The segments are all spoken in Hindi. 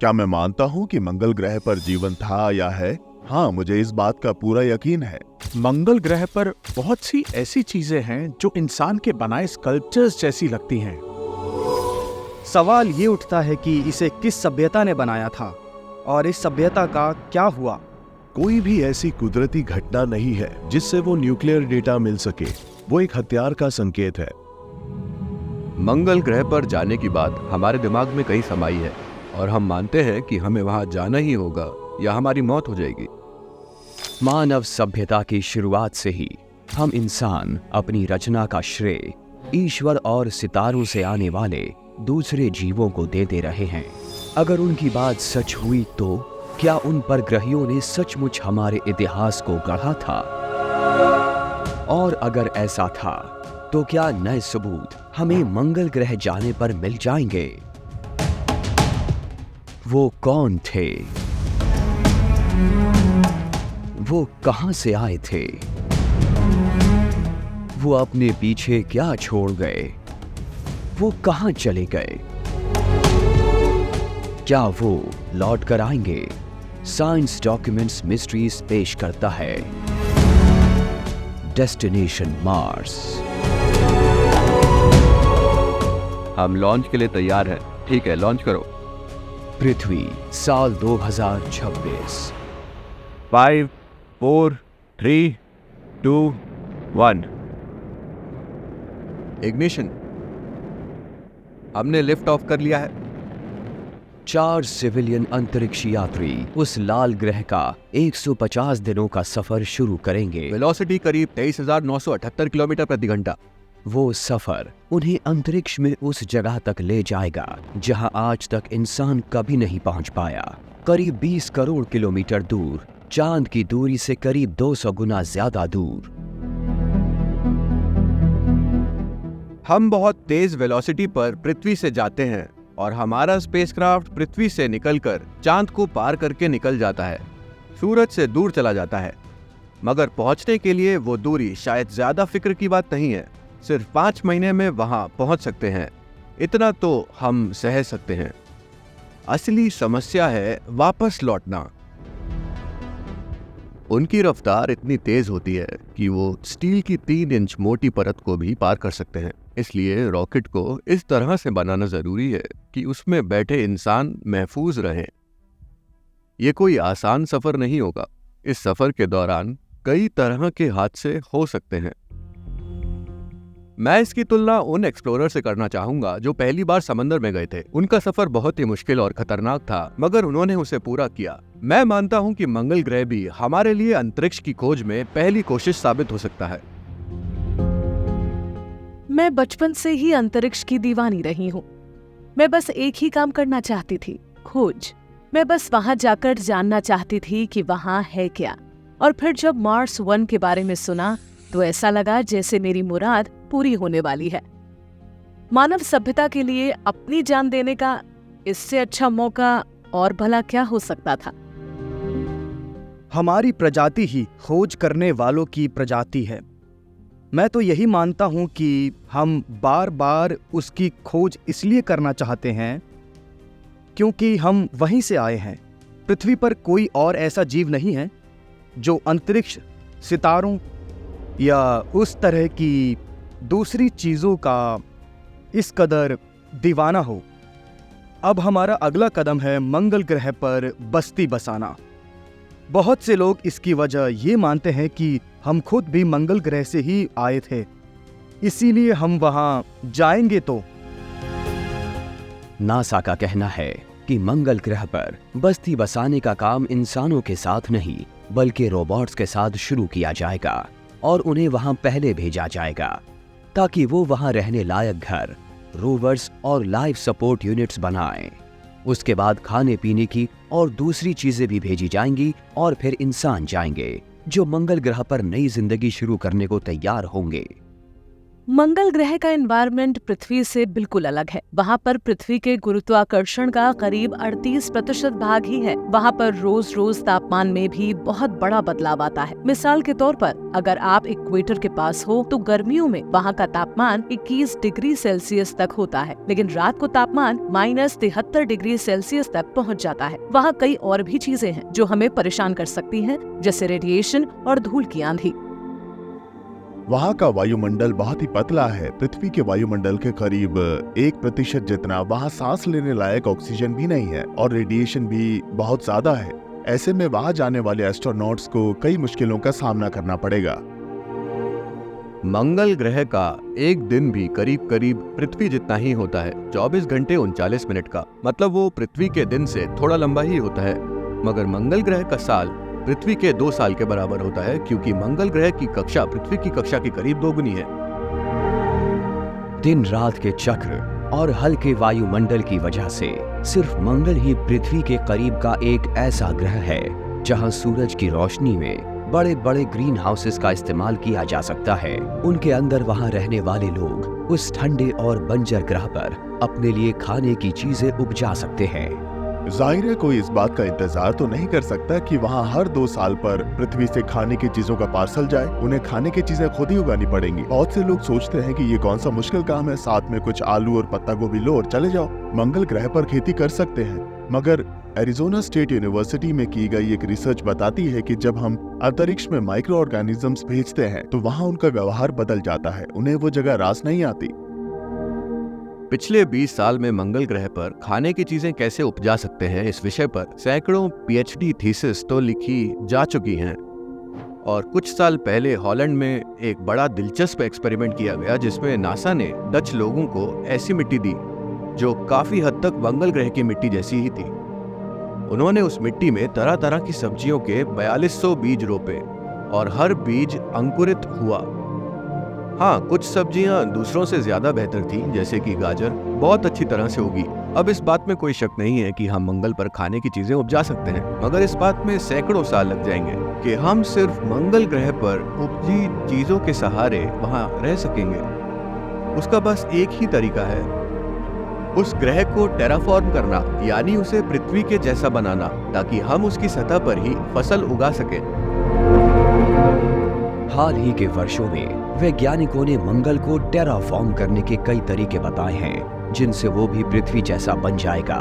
क्या मैं मानता हूँ कि मंगल ग्रह पर जीवन था या है? हाँ, मुझे इस बात का पूरा यकीन है। मंगल ग्रह पर बहुत सी ऐसी चीजें हैं जो इंसान के बनाए स्कल्पचर्स जैसी लगती हैं। सवाल ये उठता है कि इसे किस सभ्यता ने बनाया था और इस सभ्यता का क्या हुआ। कोई भी ऐसी कुदरती घटना नहीं है जिससे वो न्यूक्लियर डेटा मिल सके। वो एक हथियार का संकेत है। मंगल ग्रह पर जाने की बात हमारे दिमाग में कहीं समाई है और हम मानते हैं कि हमें वहां जाना ही होगा या हमारी मौत हो जाएगी। मानव सभ्यता की शुरुआत से ही हम इंसान अपनी रचना का श्रेय ईश्वर और सितारों से आने वाले दूसरे जीवों को देते रहे हैं। अगर उनकी बात सच हुई तो क्या उन पर ग्रहियों ने सचमुच हमारे इतिहास को गढ़ा था? और अगर ऐसा था तो क्या नए सबूत हमें मंगल ग्रह जाने पर मिल जाएंगे? वो कौन थे? वो कहां से आए थे? वो अपने पीछे क्या छोड़ गए? वो कहां चले गए? क्या वो लौट कर आएंगे? साइंस डॉक्यूमेंट्स मिस्ट्रीज पेश करता है डेस्टिनेशन मार्स। हम लॉन्च के लिए तैयार हैं। ठीक है, लॉन्च करो। पृथ्वी साल 2026। 5, 4, 3, 2, 1। इग्निशन। हमने लिफ्ट ऑफ कर लिया है। 4 सिविलियन अंतरिक्ष यात्री उस लाल ग्रह का 150 दिनों का सफर शुरू करेंगे। वेलोसिटी करीब 23,978 किलोमीटर प्रति घंटा। वो सफर उन्हें अंतरिक्ष में उस जगह तक ले जाएगा जहां आज तक इंसान कभी नहीं पहुंच पाया। करीब 20 करोड़ किलोमीटर दूर, चांद की दूरी से करीब 200 गुना ज्यादा दूर। हम बहुत तेज वेलोसिटी पर पृथ्वी से जाते हैं और हमारा स्पेसक्राफ्ट पृथ्वी से निकलकर चांद को पार करके निकल जाता है, सूरज से दूर चला जाता है। मगर पहुंचने के लिए वो दूरी शायद ज्यादा फिक्र की बात नहीं है। सिर्फ 5 महीने में वहां पहुंच सकते हैं। इतना तो हम सह सकते हैं। असली समस्या है वापस लौटना। उनकी रफ्तार इतनी तेज होती है कि वो स्टील की 3 इंच मोटी परत को भी पार कर सकते हैं। इसलिए रॉकेट को इस तरह से बनाना जरूरी है कि उसमें बैठे इंसान महफूज रहें। ये कोई आसान सफर नहीं होगा। इस सफर के दौरान कई तरह के हादसे हो सकते हैं। मैं इसकी तुलना उन एक्सप्लोरर से करना चाहूंगा जो पहली बार समंदर में गए थे। उनका सफर बहुत ही मुश्किल और खतरनाक था, मगर उन्होंने उसे पूरा किया। मैं मानता हूं कि मंगल ग्रह भी हमारे लिए अंतरिक्ष की खोज में पहली कोशिश साबित हो सकता है। मैं बचपन से ही अंतरिक्ष की दीवानी रही हूँ। मैं बस एक ही काम करना चाहती थी, खोज। मैं बस वहां जाकर जानना चाहती थी कि वहां है क्या। और फिर जब मार्स 1 के बारे में सुना तो ऐसा लगा जैसे मेरी मुराद पूरी होने वाली है। मानव सभ्यता के लिए अपनी जान देने का इससे अच्छा मौका और भला क्या हो सकता था। हमारी प्रजाति ही खोज करने वालों की प्रजाति है। मैं तो यही मानता हूं कि हम बार बार उसकी खोज इसलिए करना चाहते हैं क्योंकि हम वहीं से आए हैं। पृथ्वी पर कोई और ऐसा जीव नहीं है जो अंतरिक्ष, सितारों या उस तरह की दूसरी चीज़ों का इस कदर दीवाना हो। अब हमारा अगला कदम है मंगल ग्रह पर बस्ती बसाना। बहुत से लोग इसकी वजह ये मानते हैं कि हम खुद भी मंगल ग्रह से ही आए थे, इसीलिए हम वहां जाएंगे। तो नासा का कहना है कि मंगल ग्रह पर बस्ती बसाने का काम इंसानों के साथ नहीं बल्कि रोबोट्स के साथ शुरू किया जाएगा और उन्हें वहां पहले भेजा जाएगा ताकि वो वहां रहने लायक घर, रोवर्स और लाइफ सपोर्ट यूनिट्स बनाएं। उसके बाद खाने पीने की और दूसरी चीजें भी भेजी जाएंगी और फिर इंसान जाएंगे जो मंगल ग्रह पर नई जिंदगी शुरू करने को तैयार होंगे। मंगल ग्रह का एनवायरनमेंट पृथ्वी से बिल्कुल अलग है। वहाँ पर पृथ्वी के गुरुत्वाकर्षण का करीब 38% भाग ही है। वहाँ पर रोज रोज तापमान में भी बहुत बड़ा बदलाव आता है। मिसाल के तौर पर अगर आप इक्वेटर के पास हो तो गर्मियों में वहाँ का तापमान 21 डिग्री सेल्सियस तक होता है, लेकिन रात को तापमान -73 डिग्री सेल्सियस तक पहुँच जाता है। वहाँ कई और भी चीजें हैं जो हमें परेशान कर सकती हैं, जैसे रेडिएशन और धूल की आंधी। वहाँ का वायुमंडल बहुत ही पतला है। पृथ्वी के वायुमंडल के करीब 1% जितना वहाँ सांस लेने लायक ऑक्सीजन भी नहीं है और रेडिएशन भी बहुत ज्यादा है। ऐसे में वहाँ जाने वाले एस्ट्रोनॉट्स को कई मुश्किलों का सामना करना पड़ेगा। मंगल ग्रह का एक दिन भी करीब करीब पृथ्वी जितना ही होता है, 24 घंटे 39 मिनट का। मतलब वो पृथ्वी के दिन से थोड़ा लंबा ही होता है। मगर मंगल ग्रह का साल पृथ्वी के 2 साल के बराबर होता है, क्योंकि मंगल ग्रह की कक्षा पृथ्वी की कक्षा की करीब दोगुनी है। दिन रात के चक्र और हल्के वायुमंडल की वजह से सिर्फ मंगल ही पृथ्वी के करीब का एक ऐसा ग्रह है जहां सूरज की रोशनी में बड़े बड़े ग्रीन हाउसेस का इस्तेमाल किया जा सकता है। उनके अंदर वहां रहने वाले लोग उस ठंडे और बंजर ग्रह पर अपने लिए खाने की चीजें उपजा सकते हैं। जाहिर है कोई इस बात का इंतजार तो नहीं कर सकता कि वहाँ हर 2 साल पर पृथ्वी से खाने की चीजों का पार्सल जाए। उन्हें खाने की चीजें खुद ही उगानी पड़ेंगी। बहुत से लोग सोचते हैं कि ये कौन सा मुश्किल काम है, साथ में कुछ आलू और पत्ता गोभी लो और चले जाओ। मंगल ग्रह पर खेती कर सकते हैं, मगर एरिजोना स्टेट यूनिवर्सिटी में की गई एक रिसर्च बताती है कि जब हम अंतरिक्ष में माइक्रो ऑर्गेनिजम्स भेजते हैं तो वहाँ उनका व्यवहार बदल जाता है। उन्हें वो जगह रास नहीं आती। पिछले 20 साल में मंगल ग्रह पर खाने की चीजें कैसे उपजा सकते हैं, इस विषय पर सैकड़ों पीएचडी थीसिस तो लिखी जा चुकी हैं। और कुछ साल पहले हॉलैंड में एक बड़ा दिलचस्प एक्सपेरिमेंट किया गया, जिसमें नासा ने डच लोगों को ऐसी मिट्टी दी जो काफी हद तक मंगल ग्रह की मिट्टी जैसी ही थी। उन्होंने उस मिट्टी में तरह तरह की सब्जियों के 4200 बीज रोपे और हर बीज अंकुरित हुआ। हाँ, कुछ सब्जियां दूसरों से ज्यादा बेहतर थी, जैसे कि गाजर बहुत अच्छी तरह से उगी। अब इस बात में कोई शक नहीं है कि हम मंगल पर खाने की चीजें उपजा सकते हैं, मगर इस बात में सैकड़ों साल लग जाएंगे कि हम सिर्फ मंगल ग्रह पर उपजी चीजों के सहारे वहां रह सकेंगे। उसका बस एक ही तरीका है, उस ग्रह को टेराफॉर्म करना, यानी उसे पृथ्वी के जैसा बनाना, ताकि हम उसकी सतह पर ही फसल उगा सकें। हाल ही के वर्षों में वैज्ञानिकों ने मंगल को टेराफॉर्म करने के कई तरीके बताए हैं, जिनसे वो भी पृथ्वी जैसा बन जाएगा।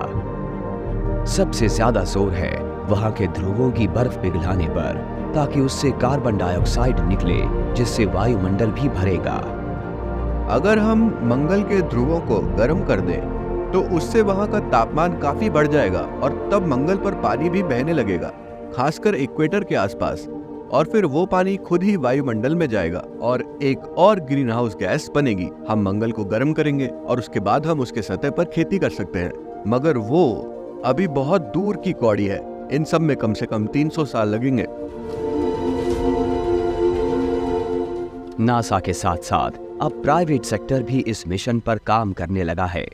सबसे ज्यादा जोर है वहां के ध्रुवों की बर्फ पिघलाने पर, ताकि उससे कार्बन डाइऑक्साइड निकले, जिससे वायुमंडल भी भरेगा। अगर हम मंगल के ध्रुवों को गर्म कर दें तो उससे वहां का तापमान काफी बढ़ जाएगा और तब मंगल पर पानी भी बहने लगेगा, खासकर इक्वेटर के आसपास। और फिर वो पानी खुद ही वायुमंडल में जाएगा और एक और ग्रीन हाउस गैस बनेगी। हम मंगल को गर्म करेंगे और उसके बाद हम उसके सतह पर खेती कर सकते हैं, मगर वो अभी बहुत दूर की कौड़ी है। इन सब में कम से कम 300 साल लगेंगे। नासा के साथ साथ अब प्राइवेट सेक्टर भी इस मिशन पर काम करने लगा है।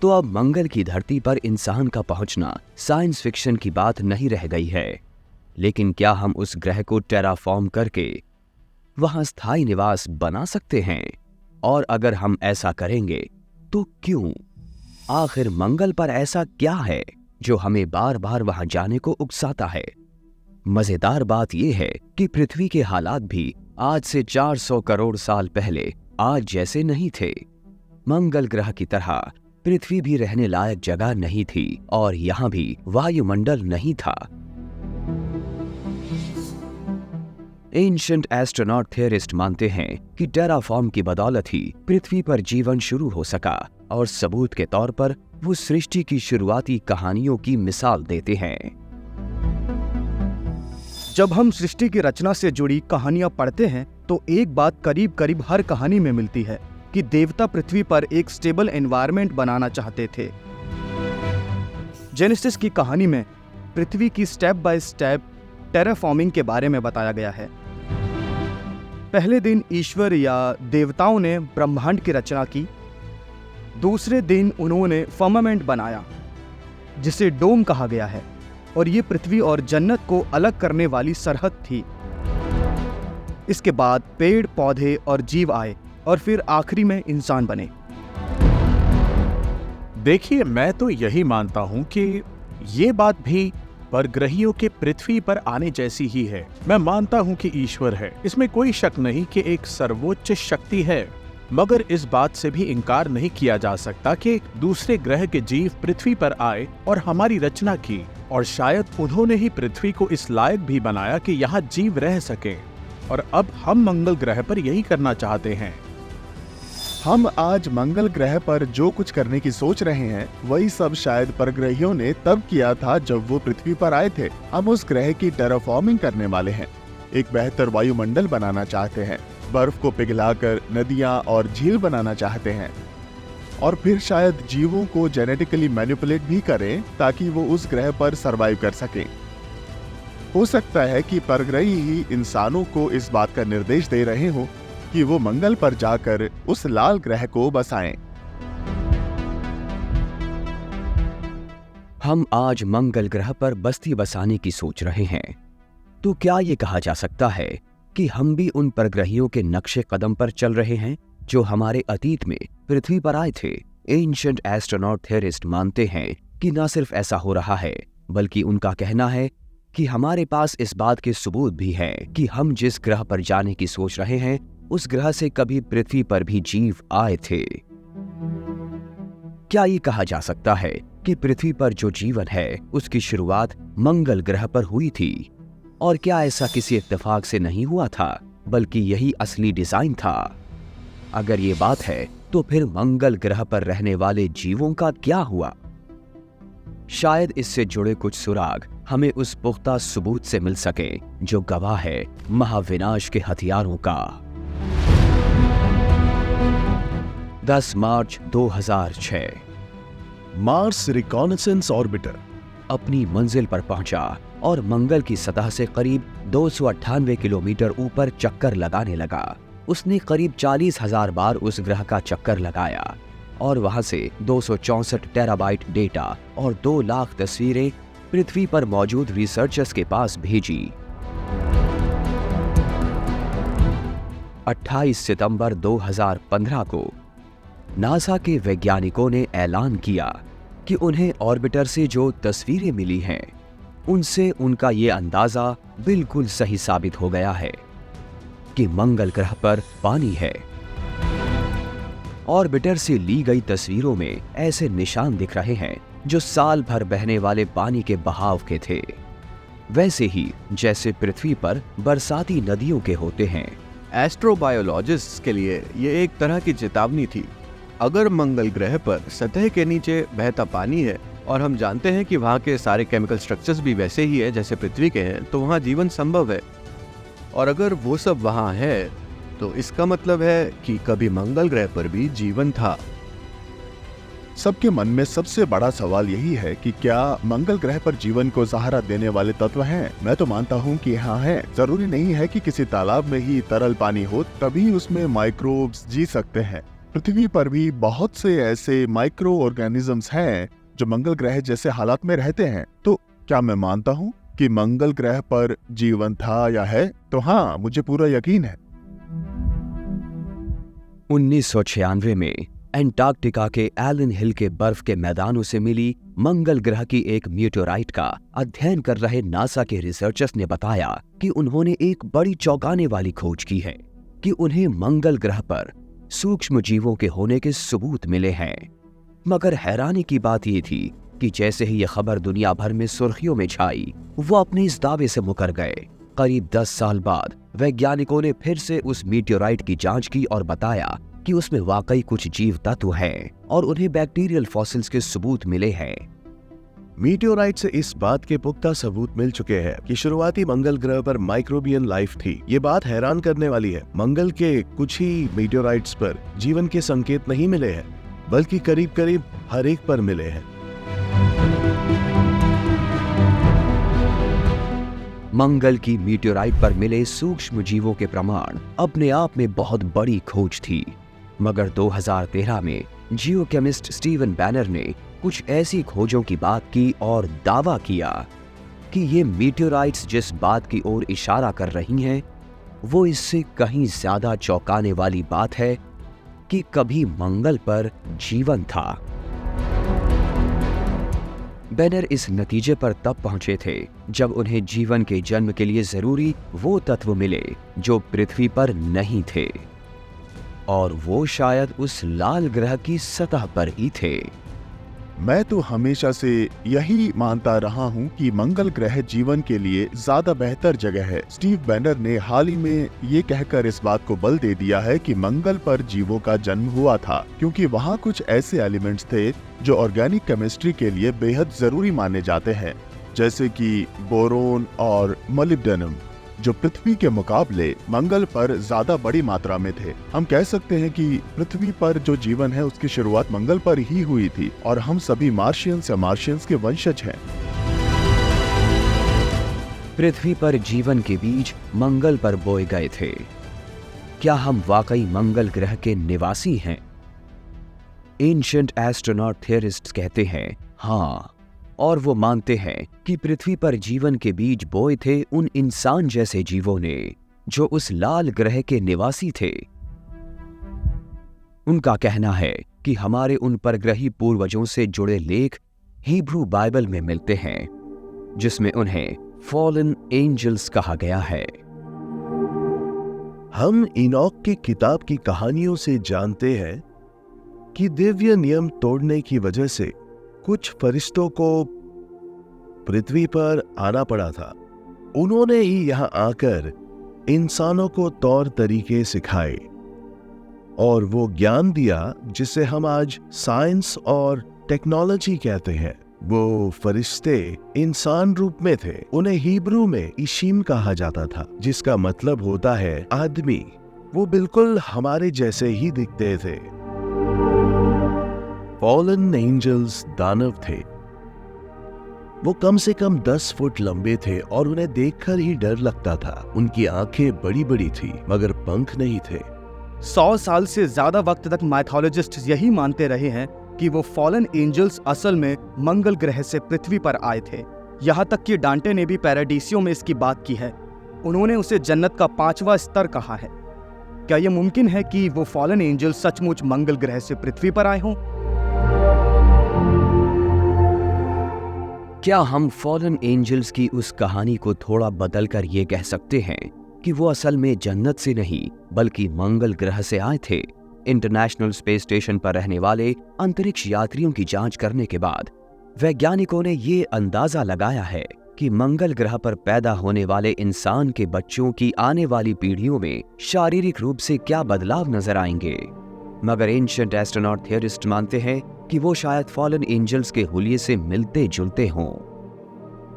तो अब मंगल की धरती पर इंसान का पहुंचना साइंस फिक्शन की बात नहीं रह गई है। लेकिन क्या हम उस ग्रह को टेराफॉर्म करके वहां स्थायी निवास बना सकते हैं? और अगर हम ऐसा करेंगे तो क्यों? आखिर मंगल पर ऐसा क्या है जो हमें बार बार वहां जाने को उकसाता है? मजेदार बात यह है कि पृथ्वी के हालात भी आज से 400 करोड़ साल पहले आज जैसे नहीं थे। मंगल ग्रह की तरह पृथ्वी भी रहने लायक जगह नहीं थी और यहां भी वायुमंडल नहीं था। एंशिएंट एस्ट्रोनॉट थियरिस्ट मानते हैं कि टेराफॉर्म की बदौलत ही पृथ्वी पर जीवन शुरू हो सका, और सबूत के तौर पर वो सृष्टि की शुरुआती कहानियों की मिसाल देते हैं। जब हम सृष्टि की रचना से जुड़ी कहानियां पढ़ते हैं तो एक बात करीब करीब हर कहानी में मिलती है कि देवता पृथ्वी पर एक स्टेबल एनवायरनमेंट बनाना चाहते थे। जेनेसिस की कहानी में पृथ्वी की स्टेप बाय स्टेप टेराफॉर्मिंग के बारे में बताया गया है। पहले दिन ईश्वर या देवताओं ने ब्रह्मांड की रचना की। दूसरे दिन उन्होंने फर्मामेंट बनाया, जिसे डोम कहा गया है, और ये पृथ्वी और जन्नत को अलग करने वाली सरहद थी। इसके बाद पेड़ पौधे और जीव आए और फिर आखिरी में इंसान बने। देखिए, मैं तो यही मानता हूँ कि ये बात भी परग्रहियों के पृथ्वी पर आने जैसी ही है। मैं मानता हूँ कि ईश्वर है, इसमें कोई शक नहीं कि एक सर्वोच्च शक्ति है, मगर इस बात से भी इनकार नहीं किया जा सकता कि दूसरे ग्रह के जीव पृथ्वी पर आए और हमारी रचना की, और शायद उन्होंने ही पृथ्वी को इस लायक भी बनाया कि यहाँ जीव रह सके, और अब हम मंगल ग्रह पर यही करना चाहते हैं। हम आज मंगल ग्रह पर जो कुछ करने की सोच रहे हैं वही सब शायद परग्रहियों ने तब किया था जब वो पृथ्वी पर आए थे। हम उस ग्रह की टेराफॉर्मिंग करने वाले हैं, एक बेहतर वायुमंडल बनाना चाहते हैं, बर्फ को पिघलाकर नदियां और झील बनाना चाहते हैं, और फिर शायद जीवों को जेनेटिकली मैनिपुलेट भी करें ताकि वो उस ग्रह पर सरवाइव कर सकें। हो सकता है कि परग्रही ही इंसानों को इस बात का निर्देश दे रहे हो कि वो मंगल पर जाकर उस लाल ग्रह को बसाएं। हम आज मंगल ग्रह पर बस्ती बसाने की सोच रहे हैं, तो क्या ये कहा जा सकता है कि हम भी उन परग्रहियों के नक्शे कदम पर चल रहे हैं जो हमारे अतीत में पृथ्वी पर आए थे? एंशिएंट एस्ट्रोनॉट थियरिस्ट मानते हैं कि न सिर्फ ऐसा हो रहा है, बल्कि उनका कहना है कि हमारे पास इस बात के सबूत भी हैं कि हम जिस ग्रह पर जाने की सोच रहे हैं उस ग्रह से कभी पृथ्वी पर भी जीव आए थे। क्या ये कहा जा सकता है कि पृथ्वी पर जो जीवन है उसकी शुरुआत मंगल ग्रह पर हुई थी? और क्या ऐसा किसी इत्तेफाक से नहीं हुआ था, बल्कि यही असली डिजाइन था? अगर ये बात है तो फिर मंगल ग्रह पर रहने वाले जीवों का क्या हुआ? शायद इससे जुड़े कुछ सुराग हमें उस पुख्ता सबूत से मिल सके जो गवाह है महाविनाश के हथियारों का। 10 मार्च 2006 मार्स रिकॉनेसेंस ऑर्बिटर अपनी मंजिल पर पहुंचा और मंगल की सतह से करीब 298 किलोमीटर ऊपर चक्कर लगाने लगा। उसने करीब 40,000 बार उस ग्रह का चक्कर लगाया और वहां से 264 टेराबाइट डेटा और 2 लाख तस्वीरें पृथ्वी पर मौजूद रिसर्चर्स के पास भेजी। 28 सितंबर 2015 को नासा के वैज्ञानिकों ने ऐलान किया कि उन्हें ऑर्बिटर से जो तस्वीरें मिली हैं उनसे उनका ये अंदाजा बिल्कुल सही साबित हो गया है कि मंगल ग्रह पर पानी है। ऑर्बिटर से ली गई तस्वीरों में ऐसे निशान दिख रहे हैं जो साल भर बहने वाले पानी के बहाव के थे, वैसे ही जैसे पृथ्वी पर बरसाती नदियों के होते हैं। एस्ट्रोबायोलॉजिस्ट्स के लिए ये एक तरह की चेतावनी थी। अगर मंगल ग्रह पर सतह के नीचे बहता पानी है और हम जानते हैं कि वहाँ के सारे केमिकल स्ट्रक्चर्स भी वैसे ही है जैसे पृथ्वी के हैं, तो वहाँ जीवन संभव है। और अगर वो सब वहाँ है तो इसका मतलब है कि कभी मंगल ग्रह पर भी जीवन था। सबके मन में सबसे बड़ा सवाल यही है कि क्या मंगल ग्रह पर जीवन को सहारा देने वाले तत्व हैं? मैं तो मानता हूँ कि हाँ है। जरूरी नहीं है कि किसी तालाब में ही तरल पानी हो तभी उसमें माइक्रोब्स जी सकते हैं। पृथ्वी पर भी बहुत से ऐसे माइक्रो ऑर्गेनिजम्स हैं जो मंगल ग्रह जैसे हालात में रहते हैं। तो क्या मैं मानता हूँ कि मंगल ग्रह पर जीवन था या है? तो हाँ, मुझे पूरा यकीन है। 1996 में एंटार्क्टिका के एलन हिल के बर्फ के मैदानों से मिली मंगल ग्रह की एक मीटेओराइट का अध्ययन कर रहे नासा के रिसर्चर्स ने बताया कि उन्होंने एक बड़ी चौंकाने वाली खोज की है कि उन्हें मंगल ग्रह पर सूक्ष्म जीवों के होने के सबूत मिले हैं। मगर हैरानी की बात यह थी कि जैसे ही यह खबर दुनिया भर में सुर्खियों में छाई, वो अपने इस दावे से मुकर गए। करीब 10 साल बाद वैज्ञानिकों ने फिर से उस मीटेओराइट की जांच की और बताया कि उसमें वाकई कुछ जीव तत्व हैं और उन्हें बैक्टीरियल फॉसिल्स के सबूत मिले हैं। मीटेओराइट से इस बात के पुख्ता सबूत मिल चुके हैं कि शुरुआती मंगल ग्रह पर माइक्रोबियन लाइफ थी। ये बात हैरान करने वाली है। मंगल के कुछ ही मीटेओराइट्स पर जीवन के संकेत नहीं मिले हैं, बल्कि करीब करीब हर एक पर मिले हैं। मंगल की मीटेओराइट पर मिले सूक्ष्म जीवों के प्रमाण अपने आप में बहुत बड़ी खोज थी। मगर 2013 में जियोकेमिस्ट स्टीवन बैनर ने कुछ ऐसी खोजों की बात की और दावा किया कि ये मीटेओराइट्स जिस बात की ओर इशारा कर रही हैं, वो इससे कहीं ज्यादा चौंकाने वाली बात है कि कभी मंगल पर जीवन था। बैनर इस नतीजे पर तब पहुंचे थे जब उन्हें जीवन के जन्म के लिए जरूरी वो तत्व मिले जो पृथ्वी पर नहीं थे, और वो शायद उस लाल ग्रह की सतह पर ही थे। मैं तो हमेशा से यही मानता रहा हूँ कि मंगल ग्रह जीवन के लिए ज्यादा बेहतर जगह है। स्टीव बैनर ने हाल ही में ये कहकर इस बात को बल दे दिया है कि मंगल पर जीवों का जन्म हुआ था, क्योंकि वहाँ कुछ ऐसे एलिमेंट्स थे जो ऑर्गेनिक केमिस्ट्री के लिए बेहद जरूरी माने जाते हैं, जैसे कि बोरोन और मोलिब्डेनम, जो पृथ्वी के मुकाबले मंगल पर ज्यादा बड़ी मात्रा में थे। हम कह सकते हैं कि पृथ्वी पर जो जीवन है उसकी शुरुआत मंगल पर ही हुई थी, और हम सभी मार्शियंस के वंशज हैं। पृथ्वी पर जीवन के बीज मंगल पर बोए गए थे। क्या हम वाकई मंगल ग्रह के निवासी हैं? एंशिएंट एस्ट्रोनॉट थियरिस्ट्स कहते हैं हाँ, और वो मानते हैं कि पृथ्वी पर जीवन के बीज बोए थे उन इंसान जैसे जीवों ने जो उस लाल ग्रह के निवासी थे। उनका कहना है कि हमारे उन परग्रही पूर्वजों से जुड़े लेख हिब्रू बाइबल में मिलते हैं, जिसमें उन्हें फॉलन एंजल्स कहा गया है। हम इनॉक की किताब की कहानियों से जानते हैं कि दिव्य नियम तोड़ने की वजह से कुछ फरिश्तों को पृथ्वी पर आना पड़ा था। उन्होंने ही यहां आकर इंसानों को तौर तरीके सिखाए और वो ज्ञान दिया जिसे हम आज साइंस और टेक्नोलॉजी कहते हैं। वो फरिश्ते इंसान रूप में थे। उन्हें हिब्रू में इशीम कहा जाता था, जिसका मतलब होता है आदमी। वो बिल्कुल हमारे जैसे ही दिखते थे। फॉलन एंजल्स दानव थे। वो कम से कम 10 फुट लंबे थे और उन्हें देखकर ही डर लगता था। उनकी आंखें बड़ी बड़ी थी मगर पंख नहीं थे। 100 साल से ज्यादा वक्त तक माइथोलॉजिस्ट यही मानते रहे हैं कि वो फॉलन एंजल्स असल में मंगल ग्रह से पृथ्वी पर आए थे। यहाँ तक कि डांटे ने भी पैराडीसियो में इसकी बात की है। उन्होंने उसे जन्नत का 5वां स्तर कहा है। क्या यह मुमकिन है कि वो फॉलन एंजल सचमुच मंगल ग्रह से पृथ्वी पर आए हों? क्या हम फॉलन एंजल्स की उस कहानी को थोड़ा बदलकर ये कह सकते हैं कि वो असल में जन्नत से नहीं बल्कि मंगल ग्रह से आए थे? इंटरनेशनल स्पेस स्टेशन पर रहने वाले अंतरिक्ष यात्रियों की जांच करने के बाद वैज्ञानिकों ने ये अंदाजा लगाया है कि मंगल ग्रह पर पैदा होने वाले इंसान के बच्चों की आने वाली पीढ़ियों में शारीरिक रूप से क्या बदलाव नजर आएंगे। मगर एंशिएंट एस्ट्रोनॉट थियरिस्ट मानते हैं कि वो शायद फॉलन एंजल्स के हुलिये से मिलते जुलते हों।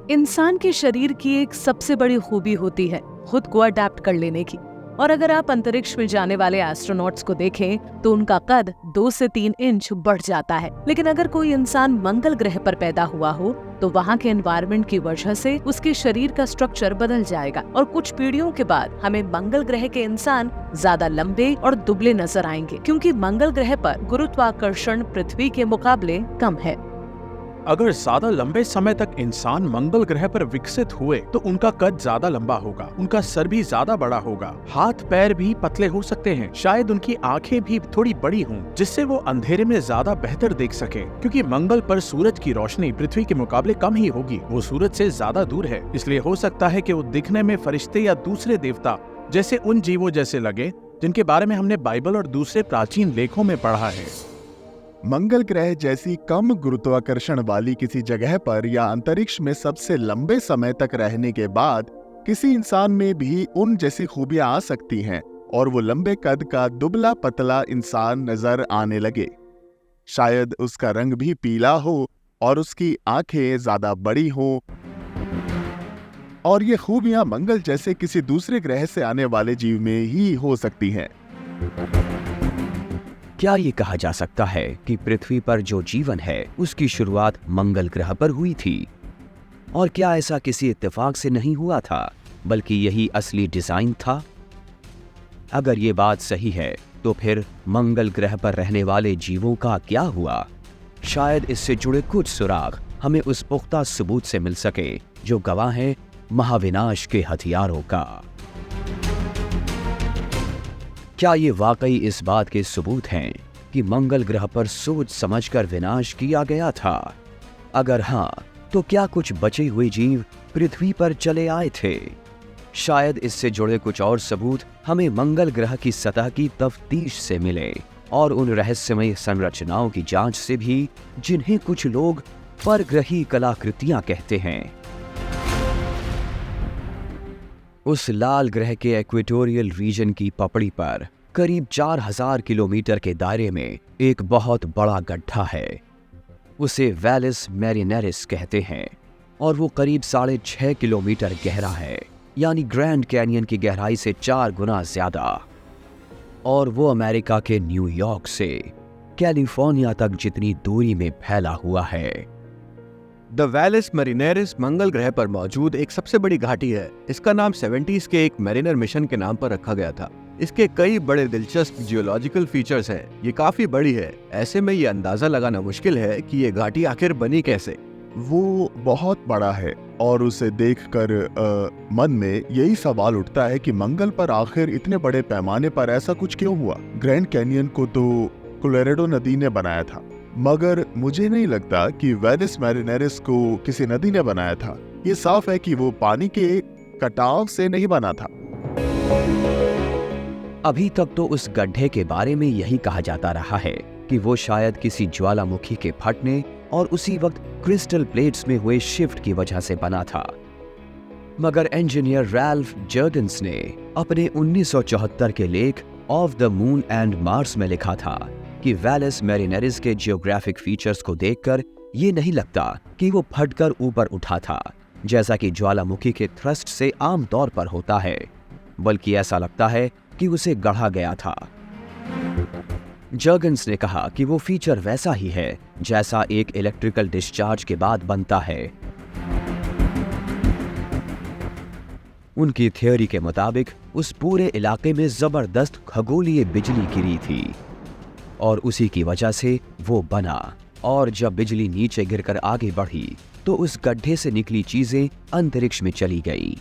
इंसान के शरीर की एक सबसे बड़ी खूबी होती है खुद को अडेप्ट कर लेने की। और अगर आप अंतरिक्ष में जाने वाले एस्ट्रोनॉट्स को देखें तो उनका कद 2 से 3 इंच बढ़ जाता है। लेकिन अगर कोई इंसान मंगल ग्रह पर पैदा हुआ हो तो वहाँ के एनवायरनमेंट की वजह से उसके शरीर का स्ट्रक्चर बदल जाएगा और कुछ पीढ़ियों के बाद हमें मंगल ग्रह के इंसान ज्यादा लंबे और दुबले नजर आएंगे, क्योंकि मंगल ग्रह पर गुरुत्वाकर्षण पृथ्वी के मुकाबले कम है। अगर ज्यादा लंबे समय तक इंसान मंगल ग्रह पर विकसित हुए तो उनका कद ज्यादा लंबा होगा, उनका सर भी ज्यादा बड़ा होगा, हाथ पैर भी पतले हो सकते हैं, शायद उनकी आंखें भी थोड़ी बड़ी हों जिससे वो अंधेरे में ज्यादा बेहतर देख सके, क्योंकि मंगल पर सूरज की रोशनी पृथ्वी के मुकाबले कम ही होगी। वो सूरज से ज्यादा दूर है, इसलिए हो सकता है कि वो दिखने में फरिश्ते या दूसरे देवता जैसे उन जीवों जैसे लगे जिनके बारे में हमने बाइबल और दूसरे प्राचीन लेखों में पढ़ा है। मंगल ग्रह जैसी कम गुरुत्वाकर्षण वाली किसी जगह पर या अंतरिक्ष में सबसे लंबे समय तक रहने के बाद किसी इंसान में भी उन जैसी खूबियां आ सकती हैं और वो लंबे कद का दुबला पतला इंसान नजर आने लगे। शायद उसका रंग भी पीला हो और उसकी आंखें ज्यादा बड़ी हो, और ये खूबियां मंगल जैसे किसी दूसरे ग्रह से आने वाले जीव में ही हो सकती हैं। क्या ये कहा जा सकता है कि पृथ्वी पर जो जीवन है उसकी शुरुआत मंगल ग्रह पर हुई थी? और क्या ऐसा किसी इत्तेफाक से नहीं हुआ था बल्कि यही असली डिजाइन था? अगर ये बात सही है तो फिर मंगल ग्रह पर रहने वाले जीवों का क्या हुआ? शायद इससे जुड़े कुछ सुराग हमें उस पुख्ता सबूत से मिल सके जो गवाह है महाविनाश के हथियारों का। क्या ये वाकई इस बात के सबूत हैं कि मंगल ग्रह पर सोच समझकर विनाश किया गया था? अगर हाँ, तो क्या कुछ बचे हुए जीव पृथ्वी पर चले आए थे? शायद इससे जुड़े कुछ और सबूत हमें मंगल ग्रह की सतह की तफ्तीश से मिले और उन रहस्यमय संरचनाओं की जांच से भी, जिन्हें कुछ लोग परग्रही कलाकृतियां कहते हैं। उस लाल ग्रह के इक्वेटोरियल रीजन की पपड़ी पर करीब 4000 किलोमीटर के दायरे में एक बहुत बड़ा गड्ढा है। उसे वैलिस मैरिनेरिस कहते हैं और वो करीब 6.5 किलोमीटर गहरा है, यानी ग्रैंड कैनियन की गहराई से 4 गुना ज्यादा। और वो अमेरिका के न्यूयॉर्क से कैलिफोर्निया तक जितनी दूरी में फैला हुआ है। द वैलिस मैरिनेरिस मंगल ग्रह पर मौजूद एक सबसे बड़ी घाटी है। इसका नाम 70s के एक मैरिनर मिशन के नाम पर रखा गया था। इसके कई बड़े दिलचस्प जियोलॉजिकल फीचर्स हैं। ये काफी बड़ी है, ऐसे में ये अंदाजा लगाना मुश्किल है कि ये घाटी आखिर बनी कैसे। वो बहुत बड़ा है और उसे देखकर मन में यही सवाल उठता है कि मंगल पर आखिर इतने बड़े पैमाने पर ऐसा कुछ क्यों हुआ। ग्रैंड कैनियन को तो कोलोराडो नदी ने बनाया था, मगर मुझे नहीं लगता कि वैलिस मैरिनेरिस को किसी नदी ने बनाया था। ये साफ है कि वो पानी के कटाव से नहीं बना था। अभी तक तो उस गड्ढे के बारे में यही कहा जाता रहा है कि वो शायद किसी ज्वालामुखी के फटने और उसी वक्त क्रिस्टल प्लेट्स में हुए शिफ्ट की वजह से बना था। मगर इंजीनियर रैल्फ जर्गन्स ने अपने 1974 के लेख of the moon and Mars में लिखा था कि वैलिस मैरिनेरिस के जियोग्राफिक फीचर्स को देखकर ये नहीं लगता कि वो फटकर ऊपर उठा था, जैसा कि ज्वालामुखी के थ्रस्ट से आम तौर पर होता है, बल्कि ऐसा लगता है कि उसे गढ़ा गया था। जर्गन्स ने कहा कि वो फीचर वैसा ही है जैसा एक इलेक्ट्रिकल डिस्चार्ज के बाद बनता है। उनकी थ्योरी के मुताबिक उस पूरे इलाके में जबरदस्त खगोलीय बिजली गिरी थी और उसी की वजह से वो बना। और जब बिजली नीचे गिरकर आगे बढ़ी तो उस गड्ढे से निकली चीजें अंतरिक्ष में चली गई।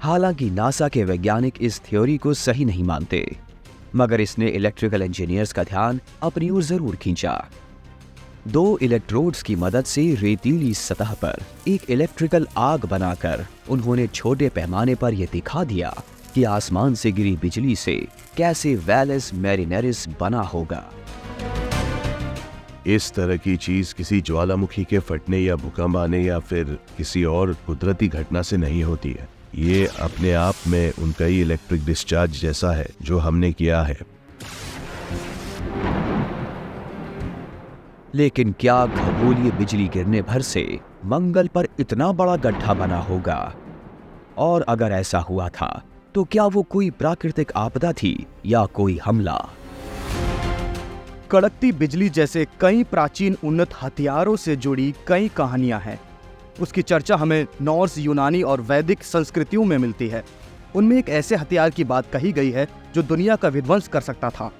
हालांकि नासा के वैज्ञानिक इस थ्योरी को सही नहीं मानते, मगर इसने इलेक्ट्रिकल इंजीनियर्स का ध्यान अपनी ओर जरूर खींचा। 2 इलेक्ट्रोड्स की मदद से रेतीली सतह पर एक इलेक्ट्रिकल आग बनाकर उन्होंने छोटे पैमाने पर यह दिखा दिया कि आसमान से गिरी बिजली से कैसे वैलिस मैरिनेरिस बना होगा। इस तरह की चीज किसी ज्वालामुखी के फटने या भूकंप आने या फिर किसी और कुदरती घटना से नहीं होती है। ये अपने आप में उनका ही इलेक्ट्रिक डिस्चार्ज जैसा है जो हमने किया है। लेकिन क्या खगोलीय बिजली गिरने भर से मंगल पर इतना बड़ा गड्ढा बना होगा? और अगर ऐसा हुआ था तो क्या वो कोई प्राकृतिक आपदा थी या कोई हमला? कड़कती बिजली जैसे कई प्राचीन उन्नत हथियारों से जुड़ी कई कहानियां हैं। उसकी चर्चा हमें नॉर्स, यूनानी और वैदिक संस्कृतियों में मिलती है। उनमें एक ऐसे हथियार की बात कही गई है जो दुनिया का विध्वंस कर सकता था।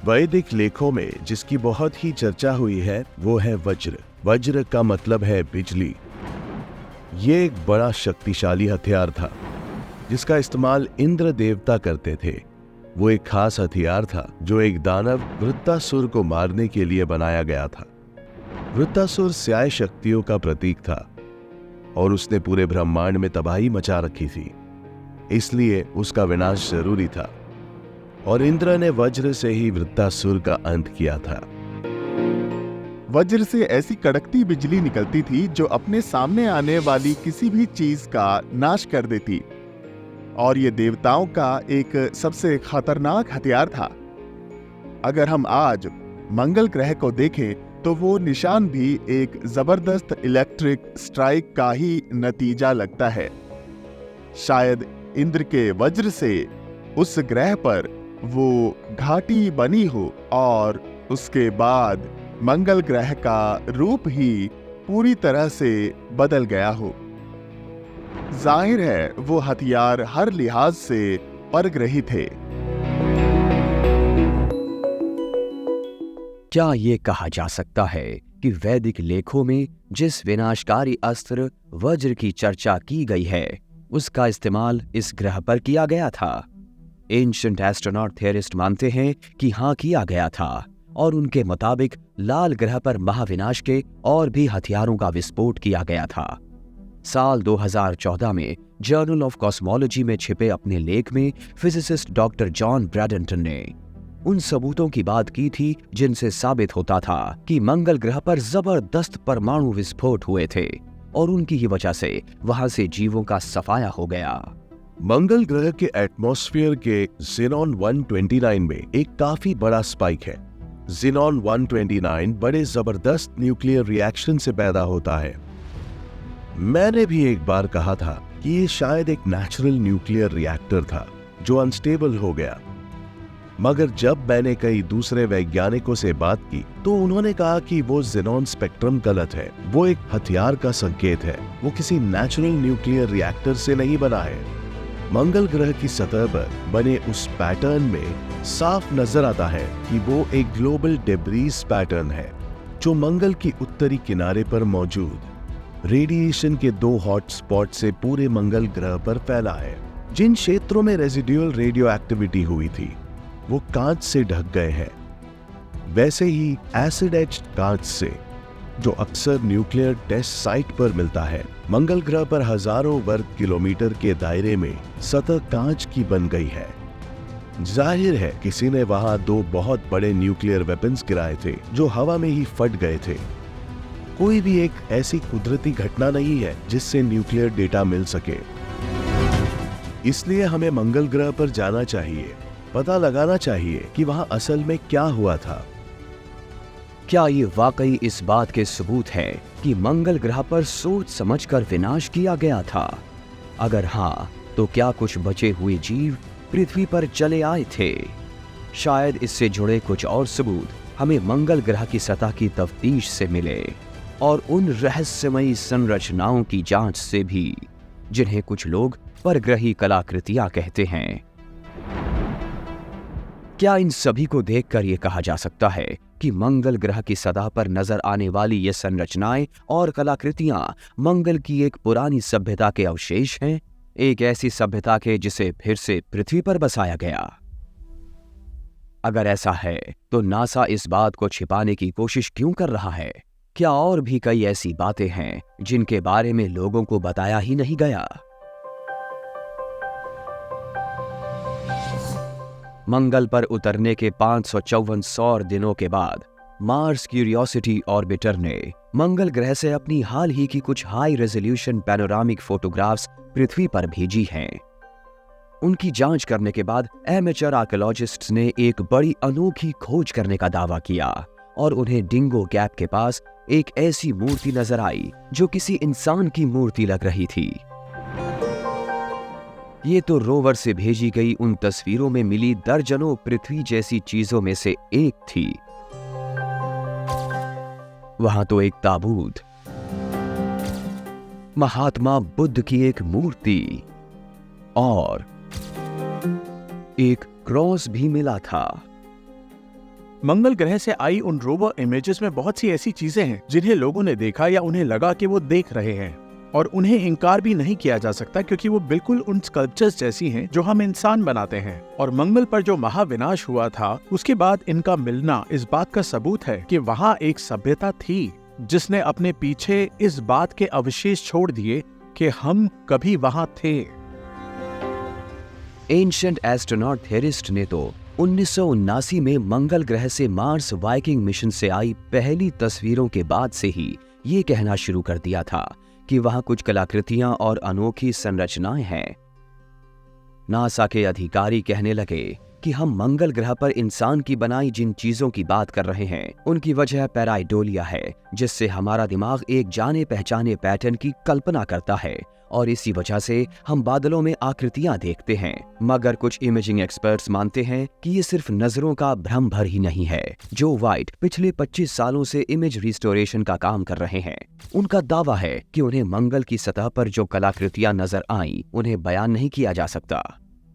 वैदिक लेखों में जिसकी बहुत ही चर्चा हुई है वो है वज्र। वज्र का मतलब है बिजली। ये एक बड़ा शक्तिशाली हथियार था जिसका इस्तेमाल इंद्र देवता करते थे। वो एक खास हथियार था जो एक दानव वृत्तासुर को मारने के लिए बनाया गया था। वृत्तासुर स्याय शक्तियों का प्रतीक था और उसने पूरे ब्रह्मांड में तबाही मचा रखी थी, इसलिए उसका विनाश जरूरी था और इंद्र ने वज्र से ही वृत्तासुर का अंत किया था। वज्र से ऐसी कड़कती बिजली निकलती थी जो अपने सामने आने वाली किसी भी चीज का नाश कर देती और ये देवताओं का एक सबसे खतरनाक हथियार था। अगर हम आज मंगल ग्रह को देखें तो वो निशान भी एक जबरदस्त इलेक्ट्रिक स्ट्राइक का ही नतीजा लगता है। शायद इंद्र के वज्र से उस ग्रह पर वो घाटी बनी हो और उसके बाद मंगल ग्रह का रूप ही पूरी तरह से बदल गया हो। जाहिर है वो हथियार हर लिहाज से परग्रही थे। क्या ये कहा जा सकता है कि वैदिक लेखों में जिस विनाशकारी अस्त्र वज्र की चर्चा की गई है उसका इस्तेमाल इस ग्रह पर किया गया था? एंशिएंट एस्ट्रोनॉट थियरिस्ट मानते हैं कि हाँ किया गया था और उनके मुताबिक लाल ग्रह पर महाविनाश के और भी हथियारों का विस्फोट किया गया था। साल 2014 में जर्नल ऑफ कॉस्मोलॉजी में छिपे अपने लेख में फिजिसिस्ट डॉक्टर जॉन ब्रैडेंटन ने उन सबूतों की बात की थी जिनसे साबित होता था कि मंगल ग्रह पर जबरदस्त परमाणु विस्फोट हुए थे और उनकी ही वजह से वहां से जीवों का सफाया हो गया। मंगल ग्रह के एटमॉस्फेयर के ज़ीनॉन 129 में एक काफी बड़ा स्पाइक है। ज़ीनॉन 129 बड़े जबरदस्त न्यूक्लियर रिएक्शन से पैदा होता है। मैंने भी एक बार कहा था कि ये शायद एक नेचुरल न्यूक्लियर रिएक्टर था जो अनस्टेबल हो गया, मगर जब मैंने कई दूसरे वैज्ञानिकों से बात की तो उन्होंने कहा कि वो ज़ीनॉन स्पेक्ट्रम गलत है, वो एक हथियार का संकेत है, वो किसी नेचुरल न्यूक्लियर रिएक्टर से नहीं बना है। मंगल ग्रह की सतह पर बने उस पैटर्न में साफ नजर आता है कि वो एक ग्लोबल डेब्रीज पैटर्न है जो मंगल की उत्तरी किनारे पर मौजूद रेडिएशन के 2 हॉट स्पॉट से पूरे मंगल ग्रह पर फैला है। जिन क्षेत्रों में रेजिडुअल रेडियो एक्टिविटी हुई थी वो कांच से ढक गए हैं। वैसे ही एसिड एच्ड कांच से, जो अक्सर न्यूक्लियर टेस्ट साइट पर मिलता है, मंगल ग्रह पर हजारों वर्ग किलोमीटर के दायरे में सतह कांच की बन गई है। जाहिर है किसी ने वहां 2 बहुत बड़े न्यूक्लियर वेपन्स गिराए थे जो हवा में ही फट गए थे। कोई भी एक ऐसी कुदरती घटना नहीं है जिससे न्यूक्लियर डेटा मिल सके। इसलिए हमें मंगल ग्रह पर जाना चाहिए, पता लगाना चाहिए कि वहां असल में क्या हुआ था। क्या ये वाकई इस बात के सबूत है कि मंगल ग्रह पर सोच समझकर विनाश किया गया था? अगर हाँ, तो क्या कुछ बचे हुए जीव पृथ्वी पर चले आए थे? शायद इससे जुड़े कुछ और सबूत हमें मंगल ग्रह की सतह की तफ्तीश से मिले और उन रहस्यमयी संरचनाओं की जांच से भी जिन्हें कुछ लोग परग्रही कलाकृतियां कहते हैं। क्या इन सभी को देखकर यह कहा जा सकता है कि मंगल ग्रह की सतह पर नजर आने वाली ये संरचनाएं और कलाकृतियां मंगल की एक पुरानी सभ्यता के अवशेष हैं, एक ऐसी सभ्यता के जिसे फिर से पृथ्वी पर बसाया गया? अगर ऐसा है तो नासा इस बात को छिपाने की कोशिश क्यों कर रहा है? क्या और भी कई ऐसी बातें हैं जिनके बारे में लोगों को बताया ही नहीं गया? मंगल पर उतरने के 554 सौर दिनों के बाद मार्स क्यूरियोसिटी ऑर्बिटर ने मंगल ग्रह से अपनी हाल ही की कुछ हाई रेजोल्यूशन पैनोरामिक फोटोग्राफ्स पृथ्वी पर भेजी हैं। उनकी जांच करने के बाद एमेचर आर्कियोलॉजिस्ट्स ने एक बड़ी अनोखी खोज करने का दावा किया और उन्हें डिंगो गैप के पास एक ऐसी मूर्ति नजर आई जो किसी इंसान की मूर्ति लग रही थी। ये तो रोवर से भेजी गई उन तस्वीरों में मिली दर्जनों पृथ्वी जैसी चीजों में से एक थी। वहां तो एक ताबूत, महात्मा बुद्ध की एक मूर्ति और एक क्रॉस भी मिला था। मंगल ग्रह से आई उन रोवर इमेजेस में बहुत सी ऐसी चीजें हैं जिन्हें लोगों ने देखा या उन्हें लगा कि वो देख रहे हैं, और उन्हें इनकार भी नहीं किया जा सकता क्योंकि वो बिल्कुल उन स्कल्पचर्स जैसी हैं जो हम इंसान बनाते हैं। और मंगल पर जो महाविनाश हुआ था उसके बाद इनका मिलना इस बात का सबूत है कि वहाँ एक सभ्यता थी जिसने अपने पीछे इस बात के अवशेष छोड़ दिए कि हम कभी वहाँ थे। एंशिएंट एस्ट्रोनॉट थियरिस्ट ने तो 1979 में मंगल ग्रह से मार्स वाइकिंग मिशन से आई पहली तस्वीरों के बाद से ही ये कहना शुरू कर दिया था कि वहां कुछ कलाकृतियां और अनोखी संरचनाएं हैं। नासा के अधिकारी कहने लगे कि हम मंगल ग्रह पर इंसान की बनाई जिन चीजों की बात कर रहे हैं उनकी वजह पैराइडोलिया है, जिससे हमारा दिमाग एक जाने पहचाने पैटर्न की कल्पना करता है और इसी वजह से हम बादलों में आकृतियां देखते हैं। मगर कुछ इमेजिंग एक्सपर्ट्स मानते हैं कि ये सिर्फ नजरों का भ्रम भर ही नहीं है। जो वाइट पिछले 25 सालों से इमेज रिस्टोरेशन का काम कर रहे हैं, उनका दावा है कि उन्हें मंगल की सतह पर जो कलाकृतियां नजर आईं उन्हें बयान नहीं किया जा सकता।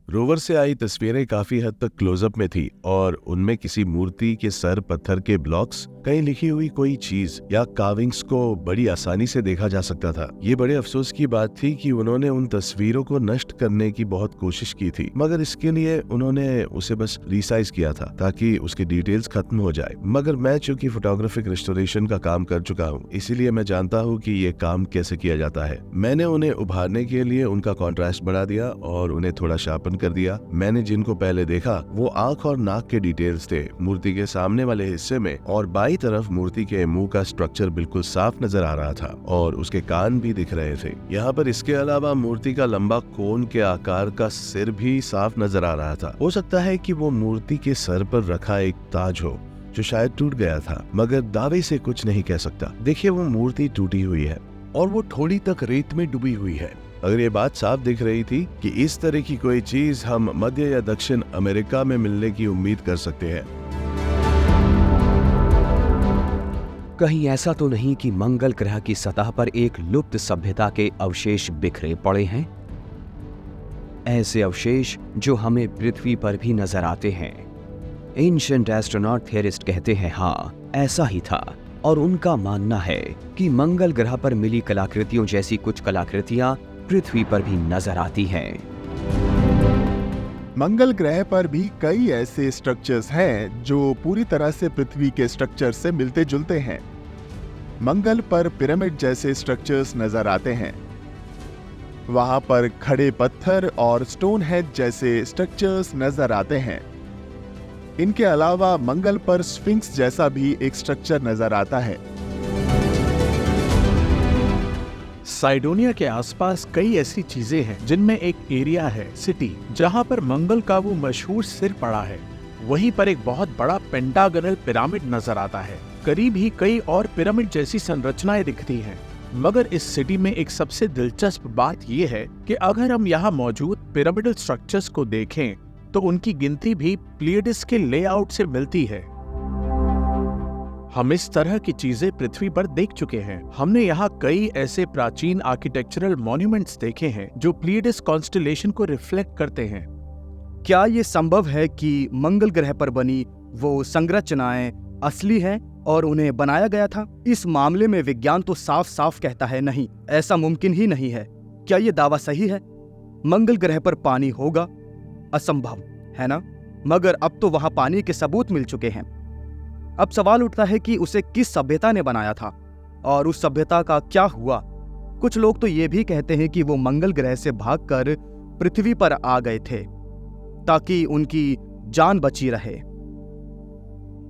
रोवर से आई तस्वीरें काफी हद तक क्लोजअप में थी और उनमें किसी मूर्ति के सर, पत्थर के ब्लॉक्स, कहीं लिखी हुई कोई चीज या कार्विंग्स को बड़ी आसानी से देखा जा सकता था। ये बड़े अफसोस की बात थी कि उन्होंने उन तस्वीरों को नष्ट करने की बहुत कोशिश की थी, मगर इसके लिए उन्होंने उसे बस रिसाइज किया था ताकि उसकी डिटेल्स खत्म हो जाए। मगर मैं चूंकि फोटोग्राफिक रिस्टोरेशन का काम कर चुका हूँ, इसीलिए मैं जानता हूँ कि ये काम कैसे किया जाता है। मैंने उन्हें उभारने के लिए उनका कॉन्ट्रास्ट बढ़ा दिया और उन्हें थोड़ा शार्पन कर दिया। मैंने जिनको पहले देखा वो आंख और नाक के डिटेल्स थे मूर्ति के सामने वाले हिस्से में, और बाई तरफ मूर्ति के मुंह का स्ट्रक्चर बिल्कुल साफ नजर आ रहा था और उसके कान भी दिख रहे थे। यहाँ पर इसके अलावा मूर्ति का लंबा कोन के आकार का सिर भी साफ नजर आ रहा था। हो सकता है कि वो मूर्ति के सर पर रखा एक ताज हो जो शायद टूट गया था, मगर दावे से कुछ नहीं कह सकता। देखिए, वो मूर्ति टूटी हुई है और वो थोड़ी तक रेत में डूबी हुई है। अगर ये बात साफ दिख रही थी कि इस तरह की कोई चीज हम मध्य या दक्षिण अमेरिका में मिलने की उम्मीद कर सकते हैं। कहीं ऐसा तो नहीं कि मंगल ग्रह की सतह पर एक लुप्त सभ्यता के अवशेष बिखरे पड़े हैं? ऐसे अवशेष जो हमें पृथ्वी पर भी नजर आते हैं। एंशिएंट एस्ट्रोनॉट थियरिस्ट कहते हैं हाँ, ऐसा ही था, और उनका मानना है कि मंगल ग्रह पर मिली कलाकृतियों जैसी कुछ कलाकृतियां पृथ्वी पर भी नजर आती हैं। मंगल ग्रह पर भी कई ऐसे स्ट्रक्चर्स हैं जो पूरी तरह से पृथ्वी के स्ट्रक्चर से मिलते जुलते हैं। मंगल पर पिरामिड जैसे स्ट्रक्चर्स नजर आते हैं। वहां पर खड़े पत्थर और स्टोन हेड जैसे स्ट्रक्चर्स नजर आते हैं। इनके अलावा मंगल पर स्फिंक्स जैसा भी एक स्ट्रक्चर नजर आता है। साइडोनिया के आसपास कई ऐसी चीजें हैं जिनमें एक एरिया है, सिटी, जहां पर मंगल का वो मशहूर सिर पड़ा है। वहीं पर एक बहुत बड़ा पेंटागनल पिरामिड नजर आता है। करीब ही कई और पिरामिड जैसी संरचनाएं दिखती हैं। मगर इस सिटी में एक सबसे दिलचस्प बात यह है कि अगर हम यहाँ मौजूद पिरामिडल स्ट्रक्चर्स को देखें तो उनकी गिनती भी प्लेयडिस के लेआउट से मिलती है। हम इस तरह की चीजें पृथ्वी पर देख चुके हैं। हमने यहाँ कई ऐसे प्राचीन आर्किटेक्चरल मॉन्यूमेंट्स देखे हैं जो प्लेयडिस कॉन्स्टेलेशन को रिफ्लेक्ट करते हैं। क्या ये संभव है कि मंगल ग्रह पर बनी वो संरचनाएं असली हैं और उन्हें बनाया गया था? इस मामले में विज्ञान तो साफ साफ कहता है नहीं, ऐसा मुमकिन ही नहीं है। क्या ये दावा सही है? मंगल ग्रह पर पानी होगा? असंभव है ना? मगर अब तो वहां पानी के सबूत मिल चुके हैं। अब सवाल उठता है कि उसे किस सभ्यता ने बनाया था और उस सभ्यता का क्या हुआ। कुछ लोग तो ये भी कहते हैं कि वो मंगल ग्रह से भागकर पृथ्वी पर आ गए थे ताकि उनकी जान बची रहे।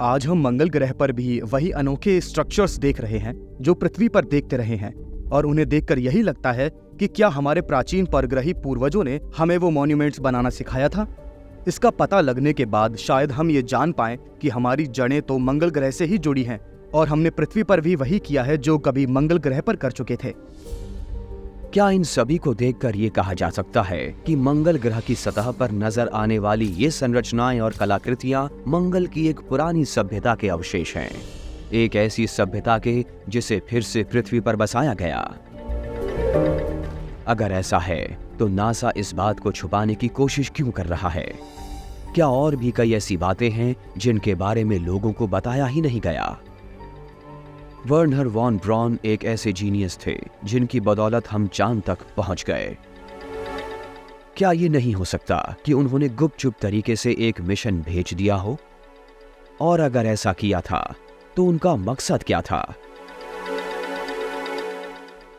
आज हम मंगल ग्रह पर भी वही अनोखे स्ट्रक्चर्स देख रहे हैं जो पृथ्वी पर देखते रहे हैं, और उन्हें देखकर यही लगता है कि क्या हमारे प्राचीन परग्रही पूर्वजों ने हमें वो मॉन्यूमेंट्स बनाना सिखाया था। इसका पता लगने के बाद शायद हम ये जान पाएं कि हमारी जड़ें तो मंगल ग्रह से ही जुड़ी हैं और हमने पृथ्वी पर भी वही किया है जो कभी मंगल ग्रह पर कर चुके थे। क्या इन सभी को देखकर ये कहा जा सकता है कि मंगल ग्रह की सतह पर नजर आने वाली ये संरचनाएं और कलाकृतियां मंगल की एक पुरानी सभ्यता के अवशेष हैं, एक ऐसी सभ्यता के जिसे फिर से पृथ्वी पर बसाया गया? अगर ऐसा है तो नासा इस बात को छुपाने की कोशिश क्यों कर रहा है? क्या और भी कई ऐसी बातें हैं जिनके बारे में लोगों को बताया ही नहीं गया? वर्नर वॉन ब्रॉन एक ऐसे जीनियस थे जिनकी बदौलत हम चांद तक पहुंच गए। क्या ये नहीं हो सकता कि उन्होंने गुपचुप तरीके से एक मिशन भेज दिया हो? और अगर ऐसा किया था तो उनका मकसद क्या था?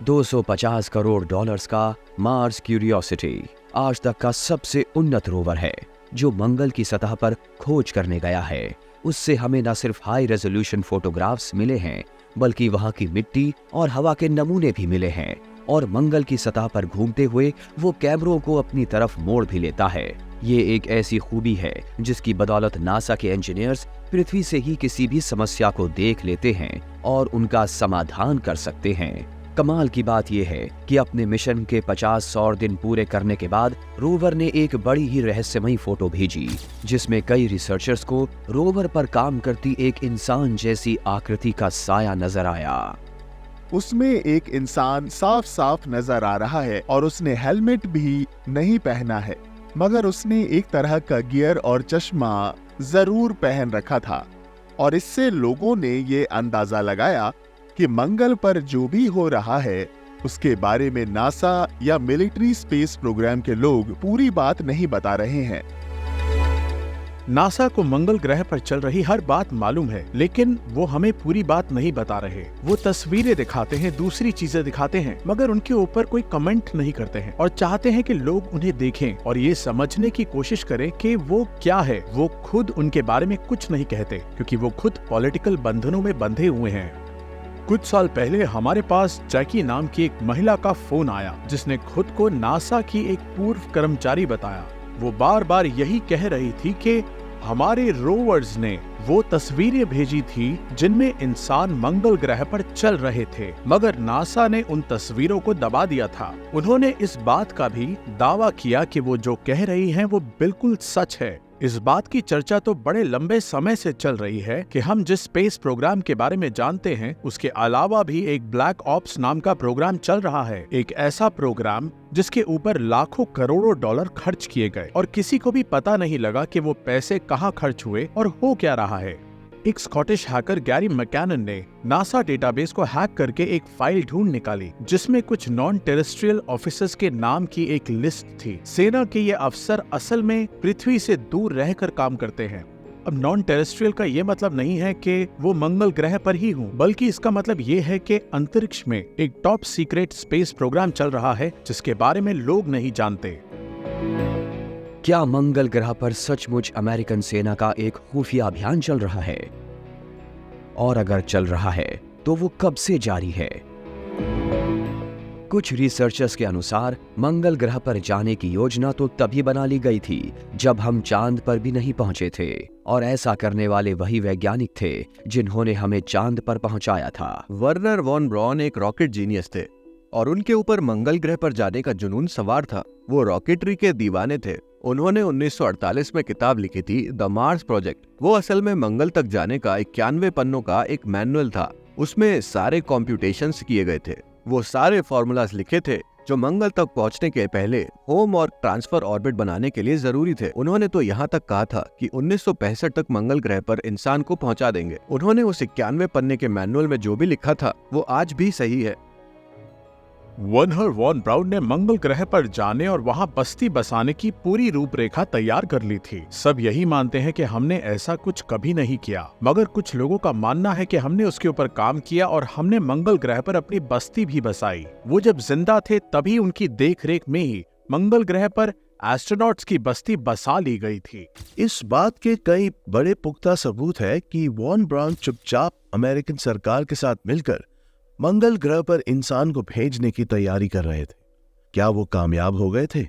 $250 करोड़ का मार्स क्यूरियोसिटी आज तक का सबसे उन्नत रोवर है जो मंगल की सतह पर खोज करने गया है। उससे हमें न सिर्फ हाई रेजोल्यूशन फोटोग्राफ्स मिले हैं बल्कि वहां की मिट्टी और हवा के नमूने भी मिले हैं, और मंगल की सतह पर घूमते हुए वो कैमरों को अपनी तरफ मोड़ भी लेता है। ये एक ऐसी खूबी है जिसकी बदौलत नासा के इंजीनियर्स पृथ्वी से ही किसी भी समस्या को देख लेते हैं और उनका समाधान कर सकते हैं। कमाल की बात यह है कि अपने मिशन के 50 दिन पूरे करने के बाद रोवर ने एक बड़ी ही रहस्यमयी फोटो भेजी जिसमें कई रिसर्चर्स को रोवर पर काम करती एक इंसान जैसी आकृति का साया नजर आया। उसमें एक इंसान साफ साफ नजर आ रहा है और उसने हेलमेट भी नहीं पहना है। मगर उसने एक तरह का गियर और चश्मा जरूर पहन रखा था और इससे लोगों ने ये अंदाजा लगाया कि मंगल पर जो भी हो रहा है उसके बारे में नासा या मिलिट्री स्पेस प्रोग्राम के लोग पूरी बात नहीं बता रहे हैं। नासा को मंगल ग्रह पर चल रही हर बात मालूम है, लेकिन वो हमें पूरी बात नहीं बता रहे। वो तस्वीरें दिखाते हैं, दूसरी चीजें दिखाते हैं, मगर उनके ऊपर कोई कमेंट नहीं करते हैं और चाहते हैं कि लोग उन्हें देखें और ये समझने की कोशिश करें कि वो क्या है। वो खुद उनके बारे में कुछ नहीं कहते क्योंकि वो खुद पॉलिटिकल बंधनों में बंधे हुए हैं। कुछ साल पहले हमारे पास जैकी नाम की एक महिला का फोन आया जिसने खुद को नासा की एक पूर्व कर्मचारी बताया। वो बार बार यही कह रही थी कि हमारे रोवर्स ने वो तस्वीरें भेजी थी जिनमें इंसान मंगल ग्रह पर चल रहे थे, मगर नासा ने उन तस्वीरों को दबा दिया था। उन्होंने इस बात का भी दावा किया कि वो जो कह रही हैं वो बिल्कुल सच है। इस बात की चर्चा तो बड़े लंबे समय से चल रही है कि हम जिस स्पेस प्रोग्राम के बारे में जानते हैं उसके अलावा भी एक ब्लैक ऑप्स नाम का प्रोग्राम चल रहा है। एक ऐसा प्रोग्राम जिसके ऊपर लाखों करोड़ों डॉलर खर्च किए गए और किसी को भी पता नहीं लगा कि वो पैसे कहाँ खर्च हुए और हो क्या रहा है। एक स्कॉटिश हैकर गैरी मैकैनन ने नासा डेटाबेस को हैक करके एक फाइल ढूंढ निकाली जिसमें कुछ नॉन टेरेस्ट्रियल ऑफिसर्स के नाम की एक लिस्ट थी। सेना के ये अफसर असल में पृथ्वी से दूर रहकर काम करते हैं। अब नॉन टेरेस्ट्रियल का ये मतलब नहीं है कि वो मंगल ग्रह पर ही हों, बल्कि इसका मतलब ये है कि अंतरिक्ष में एक टॉप सीक्रेट स्पेस प्रोग्राम चल रहा है जिसके बारे में लोग नहीं जानते। क्या मंगल ग्रह पर सचमुच अमेरिकन सेना का एक खुफिया अभियान चल रहा है? और अगर चल रहा है तो वो कब से जारी है? कुछ रिसर्चर्स के अनुसार मंगल ग्रह पर जाने की योजना तो तभी बना ली गई थी जब हम चांद पर भी नहीं पहुंचे थे, और ऐसा करने वाले वही वैज्ञानिक थे जिन्होंने हमें चांद पर पहुंचाया था। वर्नर वॉन ब्राउन एक रॉकेट जीनियस थे और उनके ऊपर मंगल ग्रह पर जाने का जुनून सवार था। वो रॉकेटरी के दीवाने थे। उन्होंने 1948 में किताब लिखी थी द मार्स प्रोजेक्ट। वो असल में मंगल तक जाने का 91 पन्नों का एक मैनुअल था। उसमें सारे कॉम्प्यूटेशंस किए गए थे। वो सारे फॉर्मूलाज लिखे थे जो मंगल तक पहुंचने के पहले होम और ट्रांसफर ऑर्बिट बनाने के लिए जरूरी थे। उन्होंने तो यहाँ तक कहा था कि 1965 तक मंगल ग्रह पर इंसान को पहुंचा देंगे। उन्होंने उस 91 पन्ने के मैनुअल में जो भी लिखा था वो आज भी सही है। वर्नर वॉन ब्राउन ने मंगल ग्रह पर जाने और वहां बस्ती बसाने की पूरी रूपरेखा तैयार कर ली थी। सब यही मानते हैं कि हमने ऐसा कुछ कभी नहीं किया, मगर कुछ लोगों का मानना है कि हमने उसके ऊपर काम किया और हमने मंगल ग्रह पर अपनी बस्ती भी बसाई। वो जब जिंदा थे तभी उनकी देखरेख में ही मंगल ग्रह पर एस्ट्रोनॉट्स की बस्ती बसा ली गई थी। इस बात के कई बड़े पुख्ता सबूत है कि वॉन ब्राउन चुपचाप अमेरिकन सरकार के साथ मिलकर मंगल ग्रह पर इंसान को भेजने की तैयारी कर रहे थे। क्या वो कामयाब हो गए थे?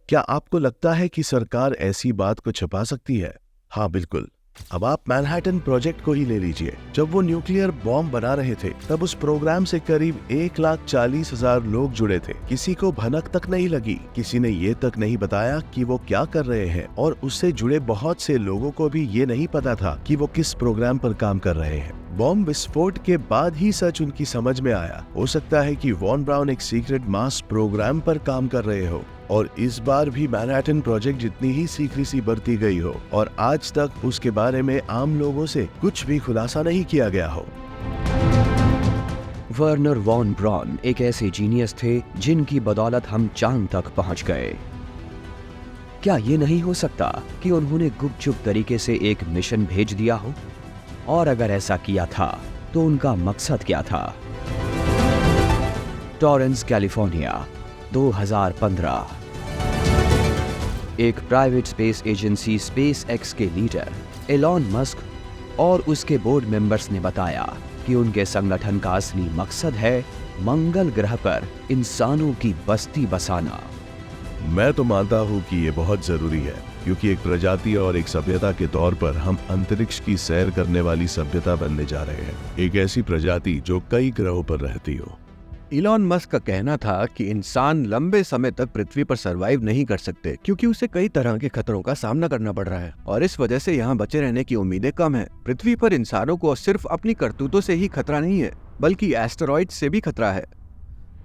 क्या आपको लगता है कि सरकार ऐसी बात को छुपा सकती है? हाँ, बिल्कुल। अब आप मैनहट्टन प्रोजेक्ट को ही ले लीजिए। जब वो न्यूक्लियर बॉम्ब बना रहे थे तब उस प्रोग्राम से करीब 1,40,000 लोग जुड़े थे। किसी को भनक तक नहीं लगी। किसी ने ये तक नहीं बताया कि वो क्या कर रहे हैं, और उससे जुड़े बहुत से लोगों को भी ये नहीं पता था कि वो किस प्रोग्राम पर काम कर रहे हैं। बॉम्ब विस्फोट के बाद ही सच उनकी समझ में आया। हो सकता है कि वॉन ब्राउन एक सीक्रेट मास प्रोग्राम पर काम कर रहे हो और इस बार भी मैनहट्टन प्रोजेक्ट जितनी ही सीक्रेसी बरती गई हो और आज तक उसके बारे में आम लोगों से कुछ भी खुलासा नहीं किया गया हो। वर्नर वॉन ब्राउन एक ऐसे जीनियस थे जिनकी बदौलत हम चांद तक पहुंच गए। क्या ये नहीं हो सकता कि उन्होंने गुपचुप तरीके से एक मिशन भेज दिया हो? और अगर ऐसा किया था तो उनका मकसद क्या था? Torrens, California, 2015। एक private space agency space x के लीडर एलॉन मस्क और उसके बोर्ड मेंबर्स ने बताया कि उनके संगठन का असली मकसद है मंगल ग्रह पर इंसानों की बस्ती बसाना। मैं तो मानता हूँ कि ये बहुत जरूरी है, क्योंकि एक प्रजाति और एक सभ्यता के तौर पर हम अंतरिक्ष की सैर करने वाली सभ्यता बनने जा रहे हैं। एक ऐसी प्रजाति जो कई ग्रहों पर रहती हो। इलॉन मस्क का कहना था कि इंसान लंबे समय तक पृथ्वी पर सरवाइव नहीं कर सकते क्योंकि उसे कई तरह के खतरों का सामना करना पड़ रहा है और इस वजह से यहाँ बचे रहने की उम्मीदें कम है। पृथ्वी पर इंसानों को सिर्फ अपनी करतूतों से ही खतरा नहीं है, बल्कि एस्टेरॉइड से भी खतरा है।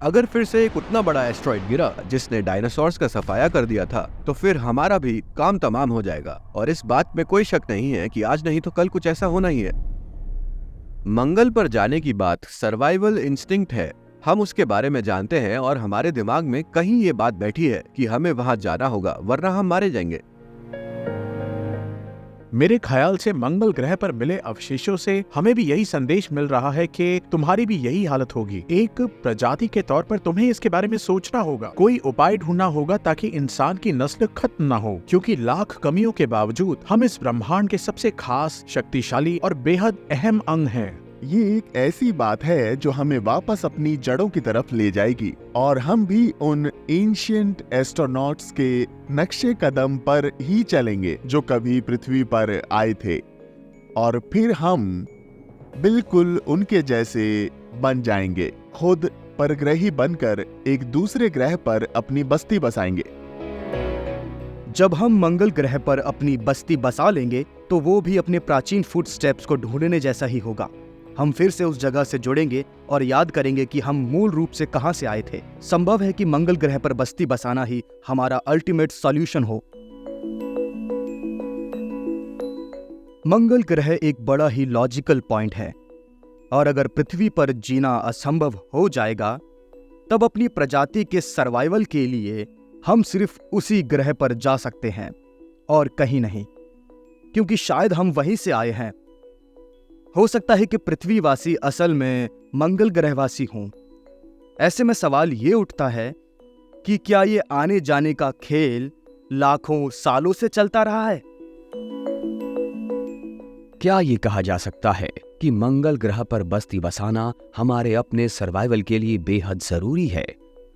अगर फिर से एक उतना बड़ा एस्ट्रॉइड गिरा जिसने डायनासोर्स का सफाया कर दिया था, तो फिर हमारा भी काम तमाम हो जाएगा। और इस बात में कोई शक नहीं है कि आज नहीं तो कल कुछ ऐसा होना ही है। मंगल पर जाने की बात सर्वाइवल इंस्टिंक्ट है। हम उसके बारे में जानते हैं और हमारे दिमाग में कहीं ये बात बैठी है कि हमें वहां जाना होगा, वरना हम मारे जाएंगे। मेरे ख्याल से मंगल ग्रह पर मिले अवशेषों से हमें भी यही संदेश मिल रहा है कि तुम्हारी भी यही हालत होगी। एक प्रजाति के तौर पर तुम्हें इसके बारे में सोचना होगा, कोई उपाय ढूंढना होगा ताकि इंसान की नस्ल खत्म न हो, क्योंकि लाख कमियों के बावजूद हम इस ब्रह्मांड के सबसे खास, शक्तिशाली और बेहद अहम अंग हैं। ये एक ऐसी बात है जो हमें वापस अपनी जड़ों की तरफ ले जाएगी और हम भी उन एंशिएंट एस्ट्रोनॉट्स के नक्शे कदम पर ही चलेंगे जो कभी पृथ्वी पर आए थे, और फिर हम बिल्कुल उनके जैसे बन जाएंगे, खुद परग्रही बनकर एक दूसरे ग्रह पर अपनी बस्ती बसाएंगे। जब हम मंगल ग्रह पर अपनी बस्ती बसा लेंगे तो वो भी अपने प्राचीन फुटस्टेप्स को ढूंढने जैसा ही होगा। हम फिर से उस जगह से जुड़ेंगे और याद करेंगे कि हम मूल रूप से कहां से आए थे। संभव है कि मंगल ग्रह पर बस्ती बसाना ही हमारा अल्टीमेट सॉल्यूशन हो। मंगल ग्रह एक बड़ा ही लॉजिकल पॉइंट है, और अगर पृथ्वी पर जीना असंभव हो जाएगा तब अपनी प्रजाति के सर्वाइवल के लिए हम सिर्फ उसी ग्रह पर जा सकते हैं और कहीं नहीं, क्योंकि शायद हम वहीं से आए हैं। हो सकता है कि पृथ्वीवासी असल में मंगल ग्रहवासी हों। ऐसे में सवाल ये उठता है कि क्या ये आने जाने का खेल लाखों सालों से चलता रहा है? क्या ये कहा जा सकता है कि मंगल ग्रह पर बस्ती बसाना हमारे अपने सर्वाइवल के लिए बेहद जरूरी है?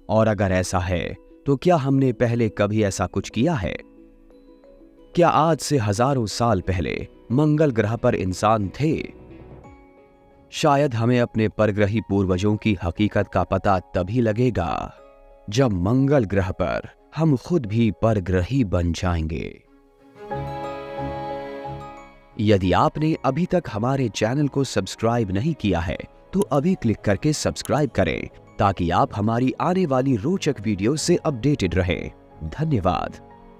और अगर ऐसा है तो क्या हमने पहले कभी ऐसा कुछ किया है? क्या आज से हजारों साल पहले मंगल ग्रह पर इंसान थे? शायद हमें अपने परग्रही पूर्वजों की हकीकत का पता तभी लगेगा जब मंगल ग्रह पर हम खुद भी परग्रही बन जाएंगे। यदि आपने अभी तक हमारे चैनल को सब्सक्राइब नहीं किया है तो अभी क्लिक करके सब्सक्राइब करें ताकि आप हमारी आने वाली रोचक वीडियो से अपडेटेड रहें। धन्यवाद।